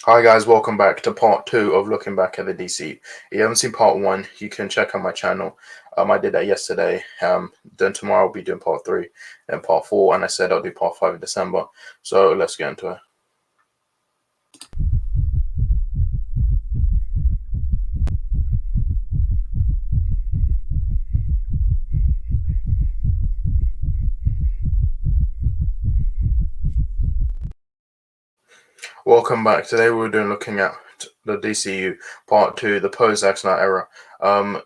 Hi guys, welcome back to part two of looking back at the DC. If you haven't seen part one, you can check out my channel. I did that yesterday. Then tomorrow I'll be doing part three and part four, and I said I'll do part five in December. So let's get into it. Welcome back. Today we're looking at the DCU part two, the post Zack Snyder era.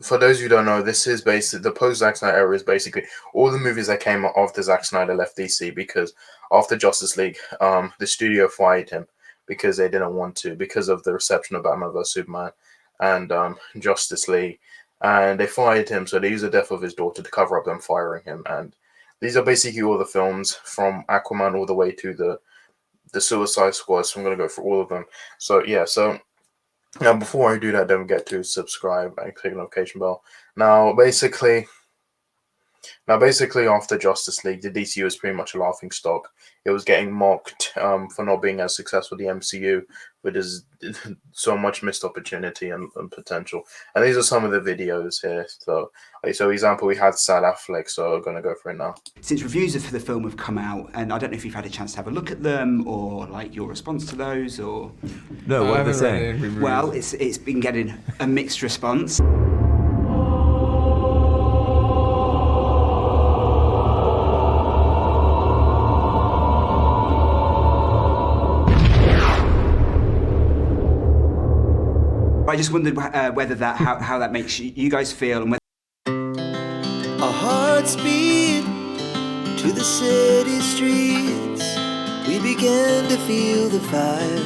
For those of you who don't know, this is basically the post Zack Snyder era is basically all the movies that came after Zack Snyder left DC, because after Justice League, the studio fired him because they didn't want to, because of the reception of Batman vs Superman and Justice League, and they fired him. So they used the death of his daughter to cover up them firing him. And these are basically all the films from Aquaman all the way to the Suicide Squad. So I'm gonna go for all of them. So yeah, so now before I do that, don't forget to subscribe and click the notification bell. Now basically after Justice League, the DCU was pretty much a laughing stock. It was getting mocked for not being as successful as the MCU, but there's so much missed opportunity and potential. And these are some of the videos here. So example, we had Sad Affleck, so I'm gonna go for it now. Since reviews for the film have come out, and I don't know if you've had a chance to have a look at them, or like your response to those, or... No, what are they saying? Well, it's been getting a mixed response. I just wondered whether how that makes you guys feel, and whether our hearts beat to the city streets. We began to feel the fire.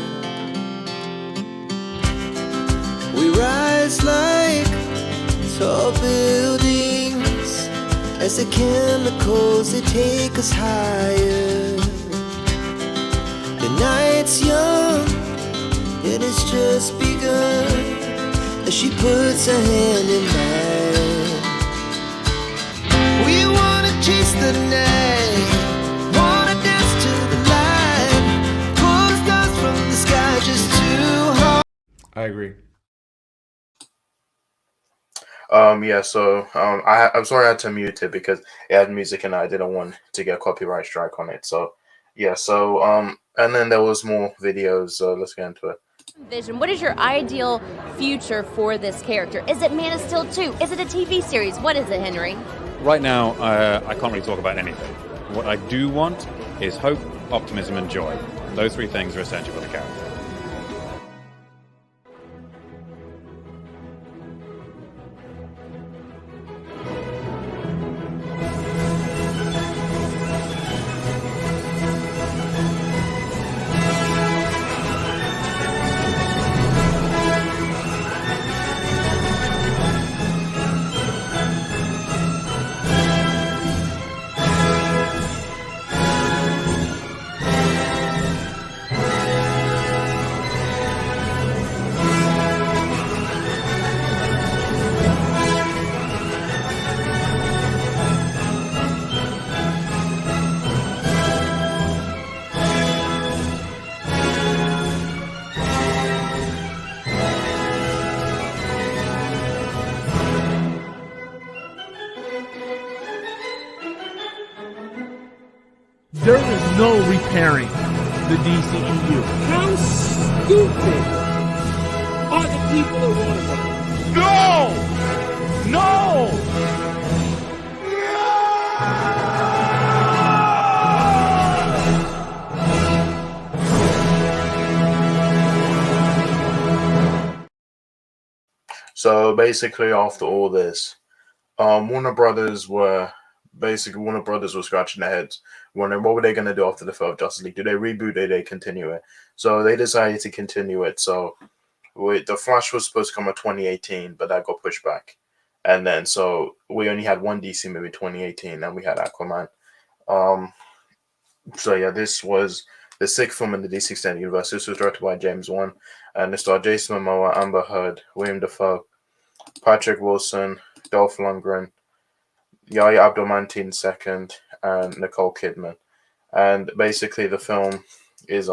We rise like tall buildings as the chemicals, they take us higher. The night's young and it's just begun as she puts her hand in mine. We wanna chase the night, wanna dance to the light, pull the stars from the sky just too hard. I agree. I'm sorry I had to mute it because it had music and I didn't want to get a copyright strike on it. And then there was more videos, so let's get into it. Vision, what is your ideal future for this character? Is it Man of Steel 2? Is it a TV series? What is it, Henry? Right now, I can't really talk about anything. What I do want is hope, optimism, and joy. Those three things are essential for the character. There is no repairing the DCEU. How stupid are the people that want it? No! No! So basically, after all this, Warner Brothers were scratching their heads, wondering what were they going to do after the film of Justice League. Do they reboot? Did they continue it? So they decided to continue it. So the Flash was supposed to come in 2018, but that got pushed back. And then so we only had one DC movie in 2018, and we had Aquaman. This was the sixth film in the DC Extended Universe. This was directed by James Wan, and it starred Jason Momoa, Amber Heard, William Dafoe, Patrick Wilson, Dolph Lundgren, Yahya Abdul-Mateen II, and Nicole Kidman. And basically the film is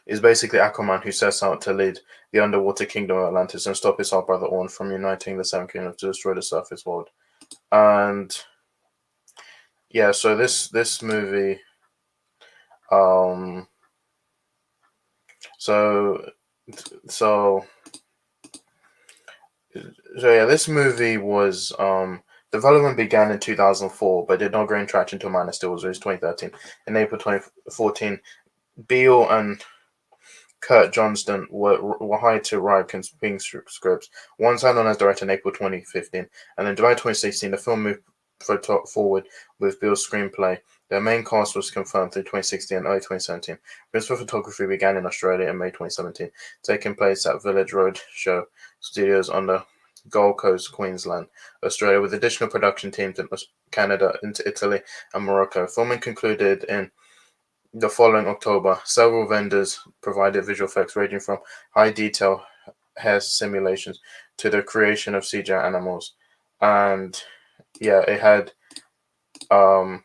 is basically Aquaman, who sets out to lead the underwater kingdom of Atlantis and stop his half brother Orn from uniting the Seven Kingdoms to destroy the surface world. And yeah, so this movie, um, so so yeah, this movie was development began in 2004, but did not gain traction until Man of Steel was released 2013. In April 2014, Beale and Kurt Johnston were hired to write competing scripts. One signed on as director in April 2015, and in July 2016, the film moved forward with Beale's screenplay. The main cast was confirmed through 2016 and early 2017. Principal photography began in Australia in May 2017, taking place at Village Roadshow Studios on the Gold Coast, Queensland, Australia, with additional production teams in Canada, into Italy, and Morocco. Filming concluded in the following October. Several vendors provided visual effects ranging from high detail hair simulations to the creation of CGI animals. And yeah, it had 65%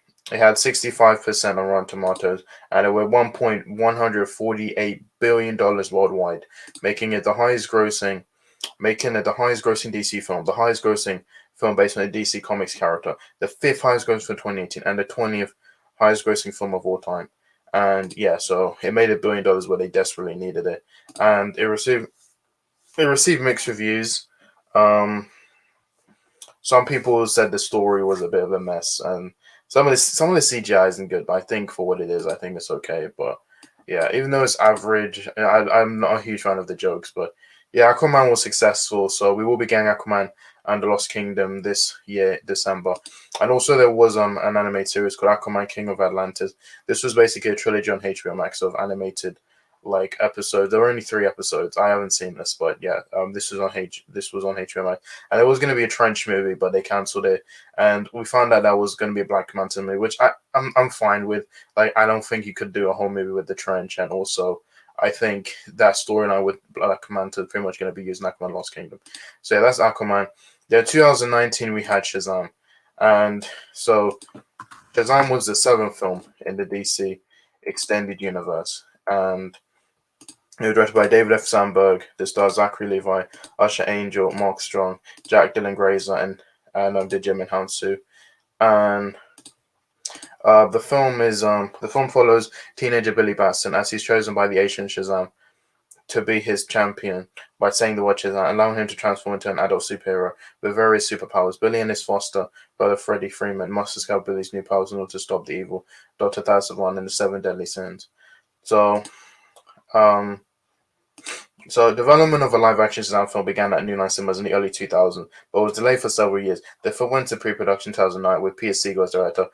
on Rotten Tomatoes, and it was $1.148 billion worldwide, making it the highest grossing DC film, the highest grossing film based on a DC Comics character, the 5th highest grossing for 2018, and the 20th highest grossing film of all time. And yeah, so it made $1 billion where they desperately needed it, and it received mixed reviews. Some people said the story was a bit of a mess, and some of the CGI isn't good. But I think for what it is, I think it's okay. But yeah, even though it's average, I'm not a huge fan of the jokes. But yeah, Aquaman was successful, so we will be getting Aquaman and the Lost Kingdom this year, December. And also there was an animated series called Aquaman King of Atlantis. This was basically a trilogy on HBO Max of animated episodes. There were only 3 episodes. I haven't seen this, but yeah, this was on HBO Max, and it was going to be a trench movie, but they cancelled it, and we found out that was going to be a Black Manta movie, which I'm fine with. Like, I don't think you could do a whole movie with the trench, and also I think that storyline with Black Manta is pretty much going to be used in Aquaman Lost Kingdom. So yeah, that's Aquaman. Yeah, 2019 we had Shazam, and so Shazam was the 7th film in the DC extended universe, and it was directed by David F. Sandberg. This stars Zachary Levi, Usher Angel, Mark Strong, Jack Dylan Grazer, and Jim and Hansu. And the film follows teenager Billy Batson as he's chosen by the Asian Shazam to be his champion by saying the word Shazam, allowing him to transform into an adult superhero with various superpowers. Billy and his foster brother Freddie Freeman must discover Billy's new powers in order to stop the evil Dr. Thassavan and the 7 deadly sins. So development of a live-action Shazam film began at New Line Cinemas in the early 2000s, but was delayed for several years. The film went to pre-production in 2009 with Peter Siegel as director,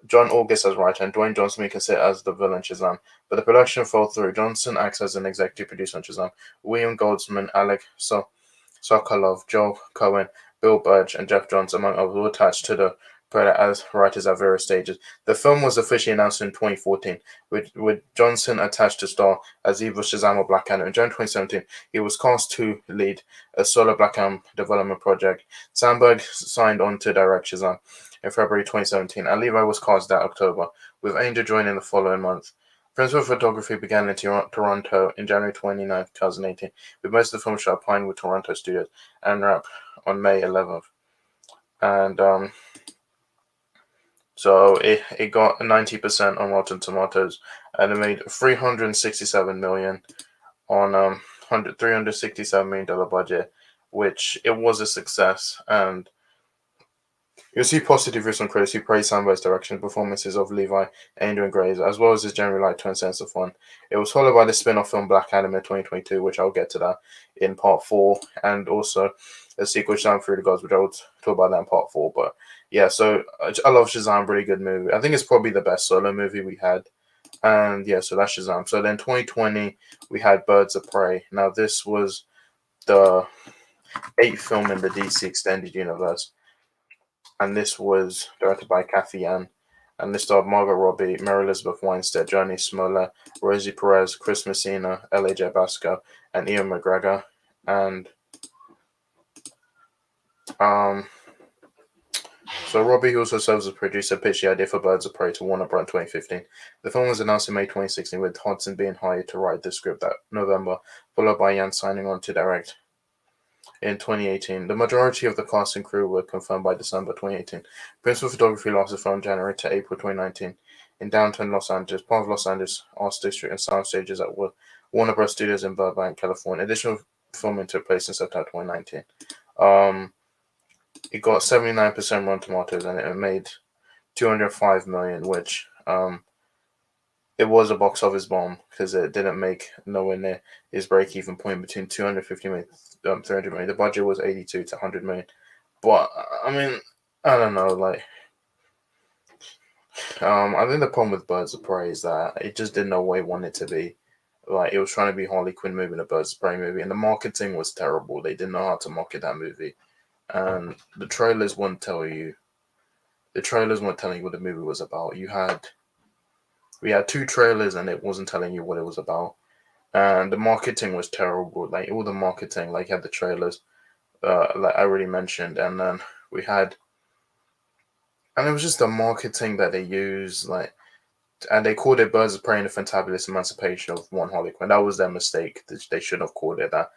John August as writer, and Dwayne Johnson being considered as the villain Shazam. But the production fell through. Johnson acts as an executive producer on Shazam. William Goldsman, Alec Sokolov, Joel Cohen, Bill Birch, and Jeff Johns, among others, were attached to the project as writers at various stages. The film was officially announced in 2014, with Johnson attached to star as either Shazam or Black Adam. In June 2017, he was cast to lead a solo Black Adam development project. Sandberg signed on to direct Shazam in February 2017, and Levi was cast that October, with Angel joining the following month. Principal photography began in Toronto in January 29, 2018, with most of the film shot at Pinewood Toronto Studios and wrapped on May 11th. And so it got 90% on Rotten Tomatoes, and it made $367 million on $367 million budget, which it was a success. And you'll see positive reviews on critics who praise Sandberg's direction, performances of Levi, Angel, and Grazer, as well as his generally light tone sense of fun. It was followed by the spin-off film Black Adam in 2022, which I'll get to that in part 4, and also a sequel, Shazam Through the Gods, which I will talk about that in part 4. But yeah, so I love Shazam, really good movie. I think it's probably the best solo movie we had. And yeah, so that's Shazam. So then 2020, we had Birds of Prey. Now, this was the 8th film in the DC Extended Universe. And this was directed by Kathy Yan. And this starred Margot Robbie, Mary Elizabeth Winstead, Johnny Smollett, Rosie Perez, Chris Messina, L.A.J. Basco, and Ian McGregor. And So Robbie, who also serves as producer, pitched the idea for Birds of Prey to Warner Bros. In 2015. The film was announced in May 2016, with Hodson being hired to write the script that November, followed by Yan signing on to direct in 2018. The majority of the cast and crew were confirmed by December 2018. Principal photography lasted from January to April 2019 in downtown Los Angeles, part of Los Angeles Arts District, and sound stages at Warner Bros. Studios in Burbank, California. Additional filming took place in September 2019. It got 79% Rotten Tomatoes, and it made $205 million, which it was a box office bomb because it didn't make nowhere near his break-even point between 250 million, 300 million. The budget was 82 to 100 million, but I mean, I don't know, like, I think the problem with Birds of Prey is that it just didn't know what it wanted to be. Like, it was trying to be Harley Quinn movie and a Birds of Prey movie, and the marketing was terrible. They didn't know how to market that movie, and the trailers won't tell you. The trailers weren't telling you what the movie was about. We had 2 trailers, and it wasn't telling you what it was about. And the marketing was terrible. Like, all the marketing, like, you had the trailers, like I already mentioned, and then we had, and it was just the marketing that they used, like, and they called it Birds of Prey and the Fantabulous Emancipation of One Harley Quinn. That was their mistake. They shouldn't have called it that.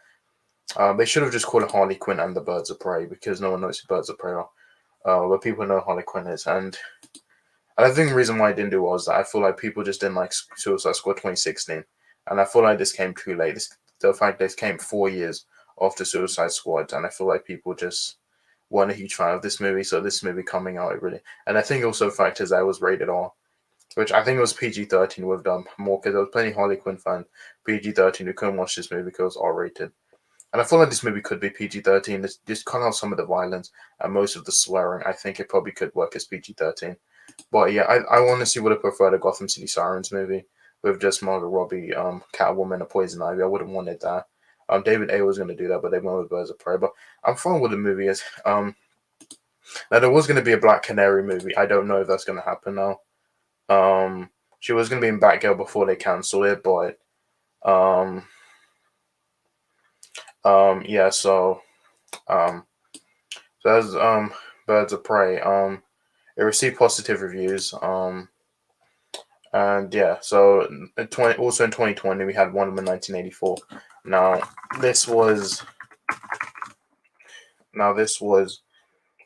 They should have just called it Harley Quinn and the Birds of Prey, because no one knows who Birds of Prey are. But people know Harley Quinn is, and I think the reason why I didn't do well was that I feel like people just didn't like Suicide Squad 2016, and I feel like this came too late. The fact this came 4 years after Suicide Squad, and I feel like people just weren't a huge fan of this movie. So this movie coming out, it really, and I think also factors that it was rated R, which I think it was PG-13 with more, because there was plenty of Harley Quinn fans PG-13 who couldn't watch this movie because it was R-rated. And I feel like this movie could be PG-13. Just cut out some of the violence and most of the swearing. I think it probably could work as PG-13. But yeah, I honestly would have preferred a Gotham City Sirens movie with just Margot Robbie, Catwoman, and Poison Ivy. I would have wanted that. David A. was going to do that, but they went with Birds of Prey. But I'm fine with the movie. Now, there was going to be a Black Canary movie. I don't know if that's going to happen now. She was going to be in Batgirl before they cancelled it, but yeah, so that's Birds of Prey. It received positive reviews. And yeah, so also in 2020 we had Wonder Woman 1984. Now this was the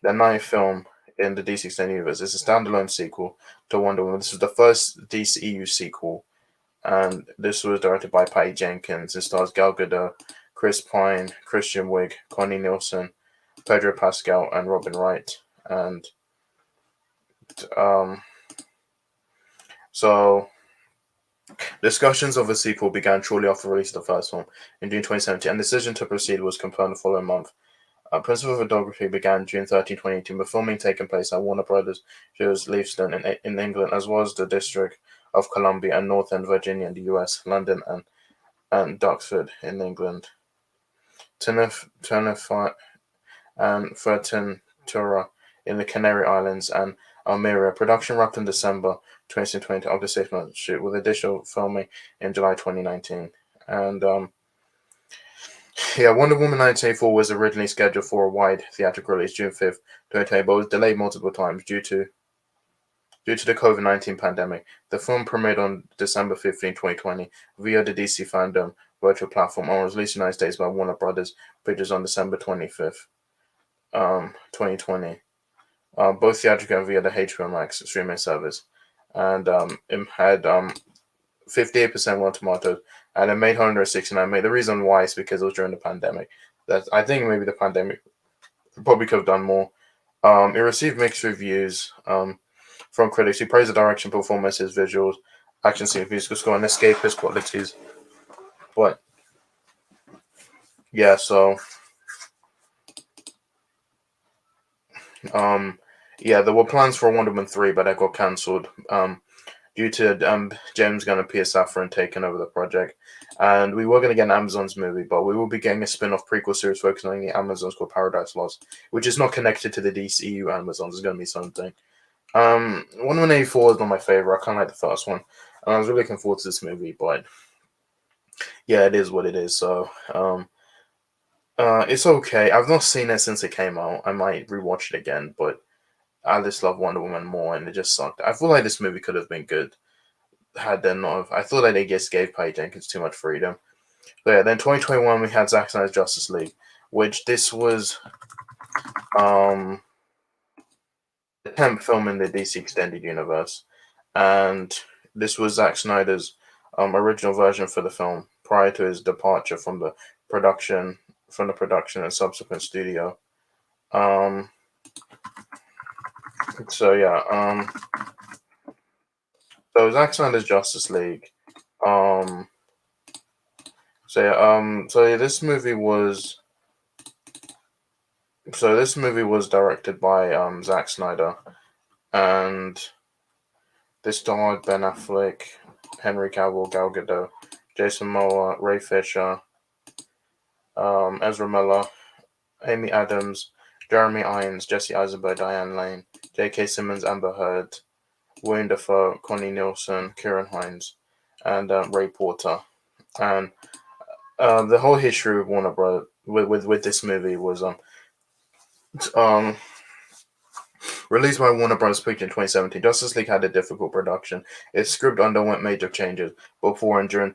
9th film in the DC Extended Universe. It's a standalone sequel to Wonder Woman. This was the first DCEU sequel, and this was directed by Patty Jenkins. It stars Gal Gadot, Chris Pine, Christian Wiig, Connie Nielsen, Pedro Pascal, and Robin Wright. And so discussions of a sequel began shortly after the release of the first film in June 2017, and the decision to proceed was confirmed the following month. Principal photography began June 13, 2018, with filming taking place at Warner Brothers Studios, Leavesden in England, as well as the District of Columbia and Northern Virginia in the US, London and Duxford in England, Tenerife and Fuerteventura in the Canary Islands, and Almeria. Production wrapped in December 2020 after 6 months shoot, with additional filming in July 2019. And yeah, Wonder Woman 1984 was originally scheduled for a wide theatrical release June 5th, 2020, but was delayed multiple times due to the COVID-19 pandemic. The film premiered on December 15, 2020 via the DC Fandom virtual platform and was released in the United States by Warner Brothers Pictures on December 25th, 2020. Both theatrical and via the HBO Max streaming service. And it had 58% Rotten Tomatoes, and it made 169 million. The reason why is because it was during the pandemic. I think maybe the pandemic probably could have done more. It received mixed reviews from critics who praised the direction, performances, visuals, action scenes, musical score, and escapist qualities. But yeah, so yeah, there were plans for Wonder Woman 3, but that got cancelled due to James Gunn and Peter Safran taking over the project. And we were going to get an Amazon's movie, but we will be getting a spin-off prequel series focusing on the Amazons called Paradise Lost, which is not connected to the DCEU Amazons. It's going to be something. Wonder Woman 84 is not my favorite. I kind of like the first one, and I was really looking forward to this movie, but yeah, it is what it is. So it's okay. I've not seen it since it came out. I might rewatch it again, but I just love Wonder Woman more, and it just sucked. I feel like this movie could have been good had they not have. I feel like they just gave Patty Jenkins too much freedom. But yeah, then 2021 we had Zack Snyder's Justice League, which this was the 10th film in the DC Extended Universe, and this was Zack Snyder's original version for the film prior to his departure from the production and subsequent studio. So yeah, so Zack Snyder's Justice League. This movie was directed by Zack Snyder, and this starred Ben Affleck, Henry Cavill, Gal Gadot, Jason Momoa, Ray Fisher, Ezra Miller, Amy Adams, Jeremy Irons, Jesse Eisenberg, Diane Lane, J.K. Simmons, Amber Heard, William Dafoe, Connie Nielsen, Kieran Hines, and Ray Porter. And the whole history of Warner Bros. with this movie was released by Warner Bros. Pictures in 2017. Justice League had a difficult production. Its script underwent major changes before and during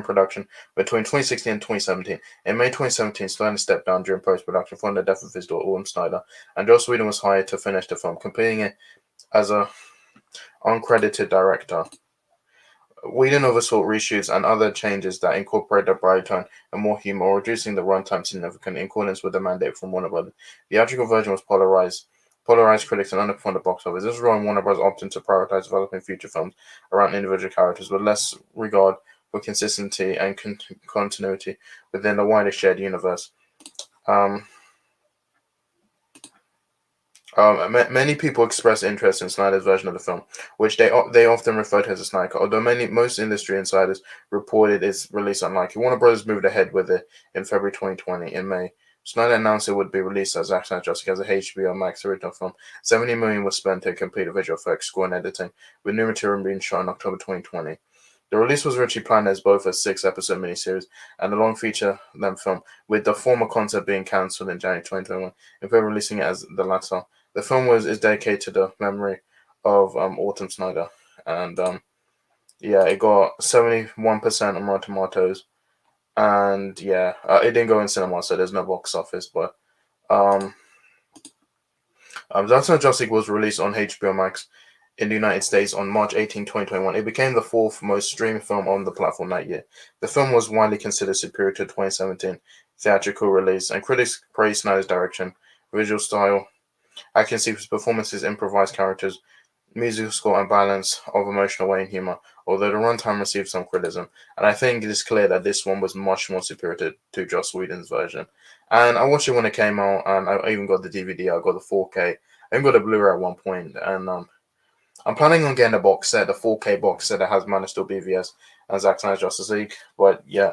production between 2016 and 2017. In May 2017, Snyder stepped down during post-production following the death of his daughter, Autumn Snyder, and Joss Whedon was hired to finish the film, completing it as an uncredited director. Whedon oversaw reshoots and other changes that incorporated a brighter tone and more humor, reducing the runtime significantly in accordance with the mandate from Warner Bros. The theatrical version was polarized critics and underperformed the box office. This is why Warner Bros. Opted to prioritize developing future films around individual characters with less regard for consistency and continuity within the wider shared universe. Many people express interest in Snyder's version of the film, which they often refer to as a Snyder Cut, although most industry insiders reported its release unlikely. Warner Bros. Moved ahead with it in February 2020. In May, Snyder announced it would be released as Zack Snyder's Justice League as a HBO Max original film. $70 million was spent to complete the visual effects, score, and editing, with new material being shot in October 2020. The release was originally planned as both a 6-episode miniseries and a long feature-length film, with the former concept being cancelled in January 2021, in favor of releasing it as the latter. The film is dedicated to the memory of Autumn Snyder, and it got 71% on Rotten Tomatoes, and it didn't go in cinema, so there's no box office. But Zack Snyder's Justice League was released on HBO Max in the United States on March 18, 2021. It became the 4th most streamed film on the platform that year. The film was widely considered superior to the 2017 theatrical release, and critics praised Snyder's direction, visual style, acting sequences, performances, improvised characters, musical score, and balance of emotional weight and humor, although the runtime received some criticism. And I think it is clear that this one was much more superior to Joss Whedon's version. And I watched it when it came out, and I even got the DVD, I got the 4K, I even got the Blu-ray at one point, and I'm planning on getting a box set, the 4K box set that has Man of Steel BVS and Zack Snyder's Justice League. But yeah,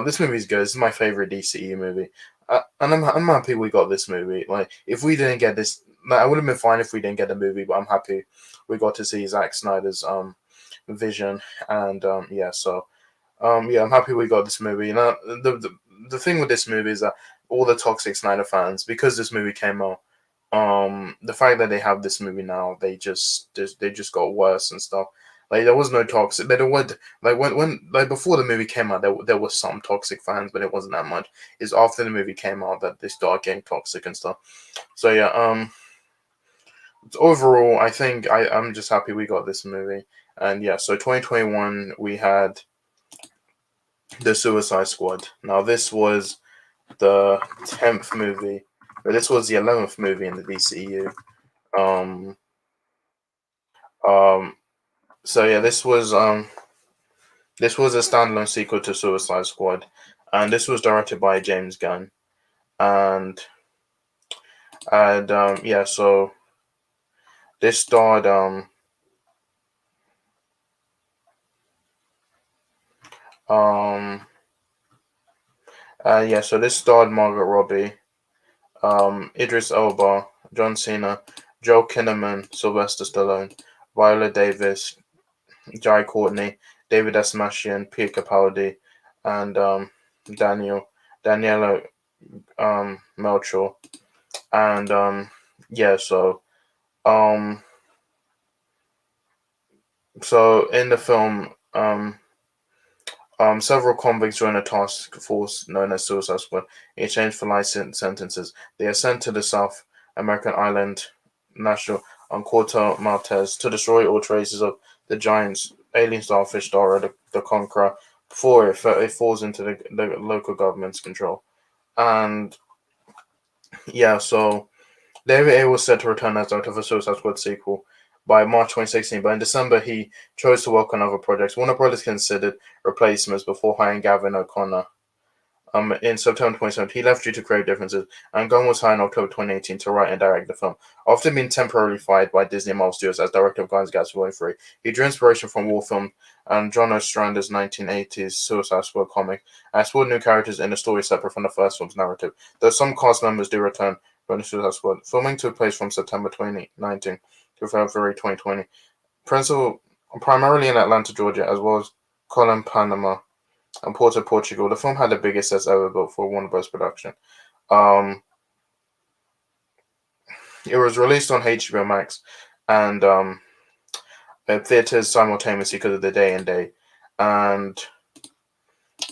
this movie is good. This is my favorite DCEU movie. And I'm happy we got this movie. Like, if we didn't get this, I would have been fine if we didn't get the movie, but I'm happy we got to see Zack Snyder's vision. And I'm happy we got this movie. You know, the thing with this movie is that all the toxic Snyder fans, because this movie came out, the fact that they have this movie now, they just got worse and stuff. Like, there was no toxic. There was, like, when before the movie came out, there was some toxic fans, but it wasn't that much. It's after the movie came out that they started getting toxic and stuff. So yeah, overall, I think I'm just happy we got this movie. And yeah, so 2021 we had the Suicide Squad. Now this was the 10th movie, but this was the 11th movie in the DCEU. So yeah, this was a standalone sequel to Suicide Squad, and this was directed by James Gunn, and so this starred so this starred Margot Robbie, Idris Elba, John Cena, Joel Kinnaman, Sylvester Stallone, Viola Davis, Jai Courtney, David Asmasian, Peter Capaldi, and Daniela Melchior, and yeah, um, so in the film, several convicts join a task force known as Suicide Squad in exchange for life sentences. They are sent to the South American island national on Corto Maltese to destroy all traces of the giant alien starfish Dora the Conqueror before it falls into the local government's control. And yeah, so David A was set to return as director of a Suicide Squad sequel by March 2016, but in December he chose to work on other projects. Warner Brothers considered replacements before hiring Gavin O'Connor. In September 2017, he left due to creative differences, and Gunn was hired in October 2018 to write and direct the film. After being temporarily fired by Disney and Marvel Studios as director of Guardians of the Galaxy Vol. 3, he drew inspiration from war film and John Ostrander's 1980s Suicide Squad comic, and explored new characters in a story separate from the first film's narrative. Though some cast members do return from the Suicide Squad, filming took place from September 2019 to February 2020, primarily in Atlanta, Georgia, as well as Colón, Panama, and Porto, Portugal. The film had the biggest sets ever built for Warner Bros. Production. It was released on HBO Max and theaters simultaneously because of the day and day, and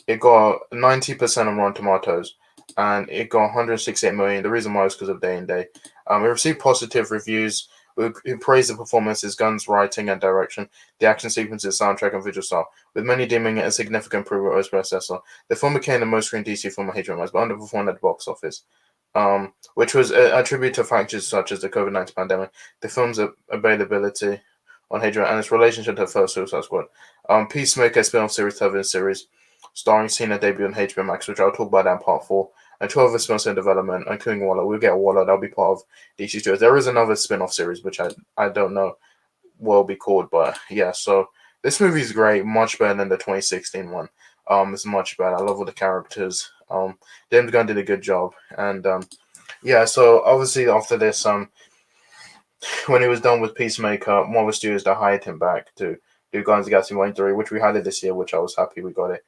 it got 90% on Rotten Tomatoes, and it got 168 million. The reason why is because of day and day. It received positive reviews. Who praised the performances, Gunn's writing and direction, the action sequences, soundtrack, and visual style, with many deeming it a significant improvement over its predecessor. The film became the most screened DC film on HBO Max, but underperformed at the box office, which was a tribute to factors such as the COVID-19 pandemic, the film's availability on HBO, and its relationship to the first Suicide Squad. Peacemaker spin-off series, television series, starring Cena debut on HBO Max, which I'll talk about in part 4, and 12 other spin-offs in development, including Waller. We'll get Waller, that'll be part of DC Studios. There is another spin-off series, which I don't know what it'll be called, but yeah, so this movie is great, much better than the 2016 one. It's much better. I love all the characters. James Gunn did a good job, and yeah, so obviously after this, when he was done with Peacemaker, Marvel Studios hired him back to do Guardians of the Galaxy Vol. 3, which we had it this year, which I was happy we got it.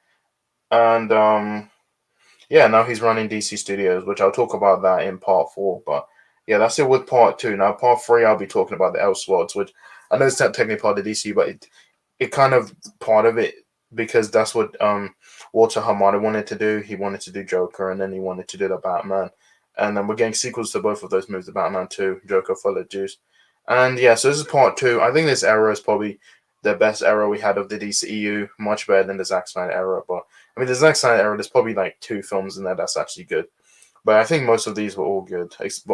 And yeah, now he's running DC Studios, which I'll talk about that in part 4. But yeah, that's it with part 2. Now, part 3, I'll be talking about the Elseworlds, which I know it's not technically part of DC, but it kind of part of it because that's what Walter Hamada wanted to do. He wanted to do Joker, and then he wanted to do the Batman. And then we're getting sequels to both of those movies, the Batman 2, Joker, Full of Juice. And yeah, so this is part 2. I think this era is probably the best era we had of the DCEU, much better than the Zack Snyder era. But I mean, the Zack Snyder era, there's probably like 2 films in there that's actually good. But I think most of these were all good, except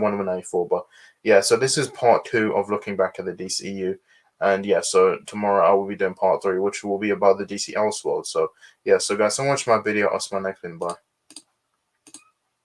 Wonder Woman 94. But yeah, so this is part 2 of looking back at the DCEU. And yeah, so tomorrow I will be doing part 3, which will be about the DC Elseworlds. So yeah, so guys, so much for my video. I'll see you in my next one. Bye.